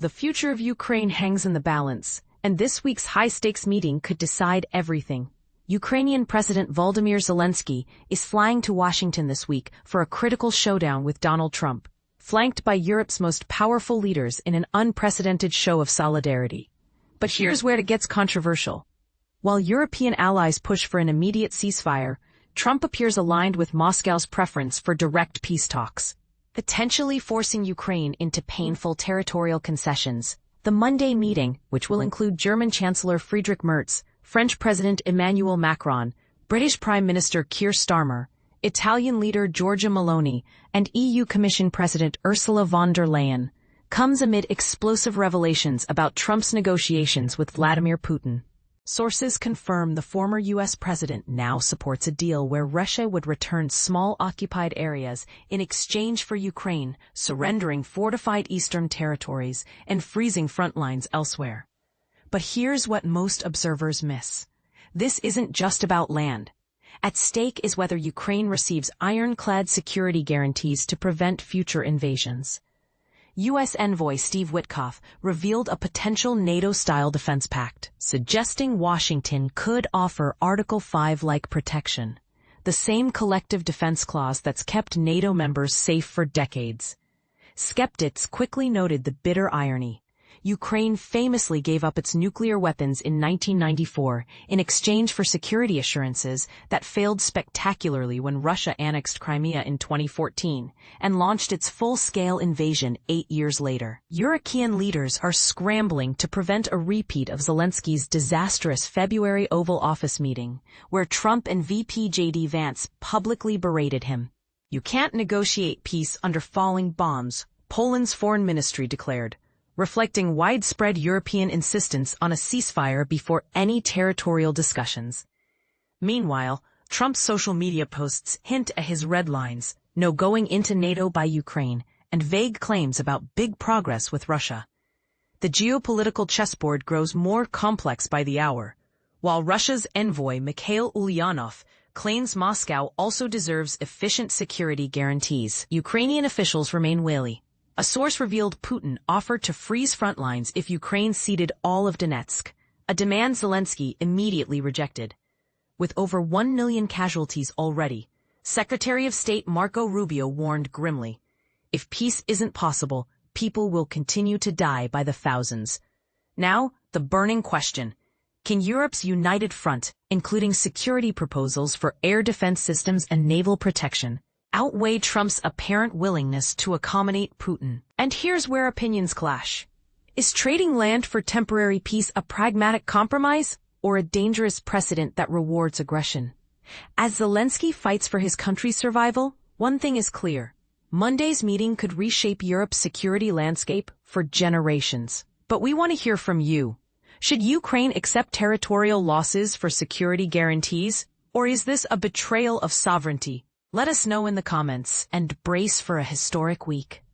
The future of Ukraine hangs in the balance, and this week's high-stakes meeting could decide everything. Ukrainian President Volodymyr Zelenskiy is flying to Washington this week for a critical showdown with Donald Trump, flanked by Europe's most powerful leaders in an unprecedented show of solidarity. But here's where it gets controversial. While European allies push for an immediate ceasefire, Trump appears aligned with Moscow's preference for direct peace talks, potentially forcing Ukraine into painful territorial concessions. The Monday meeting, which will include German Chancellor Friedrich Merz, French President Emmanuel Macron, British Prime Minister Keir Starmer, Italian leader Giorgia Meloni, and EU Commission President Ursula von der Leyen, comes amid explosive revelations about Trump's negotiations with Vladimir Putin. Sources confirm the former U.S. president now supports a deal where Russia would return small occupied areas in exchange for Ukraine surrendering fortified eastern territories and freezing front lines elsewhere. But here's what most observers miss. This isn't just about land. At stake is whether Ukraine receives ironclad security guarantees to prevent future invasions. U.S. envoy Steve Witkoff revealed a potential NATO-style defense pact, suggesting Washington could offer Article 5-like protection, the same collective defense clause that's kept NATO members safe for decades. Skeptics quickly noted the bitter irony. Ukraine famously gave up its nuclear weapons in 1994 in exchange for security assurances that failed spectacularly when Russia annexed Crimea in 2014 and launched its full-scale invasion 8 years later. European leaders are scrambling to prevent a repeat of Zelenskyy's disastrous February Oval Office meeting, where Trump and VP J.D. Vance publicly berated him. "You can't negotiate peace under falling bombs," Poland's foreign ministry declared, reflecting widespread European insistence on a ceasefire before any territorial discussions. Meanwhile, Trump's social media posts hint at his red lines, no going into NATO by Ukraine, and vague claims about big progress with Russia. The geopolitical chessboard grows more complex by the hour, while Russia's envoy Mikhail Ulyanov claims Moscow also deserves efficient security guarantees. Ukrainian officials remain wary. A source revealed Putin offered to freeze front lines if Ukraine ceded all of Donetsk, a demand Zelensky immediately rejected. With over 1 million casualties already, Secretary of State Marco Rubio warned grimly, if peace isn't possible, people will continue to die by the thousands. Now, the burning question. Can Europe's united front, including security proposals for air defense systems and naval protection, outweigh Trump's apparent willingness to accommodate Putin? And here's where opinions clash. Is trading land for temporary peace a pragmatic compromise, or a dangerous precedent that rewards aggression? As Zelensky fights for his country's survival, one thing is clear. Monday's meeting could reshape Europe's security landscape for generations. But we want to hear from you. Should Ukraine accept territorial losses for security guarantees, or is this a betrayal of sovereignty? Let us know in the comments and brace for a historic week.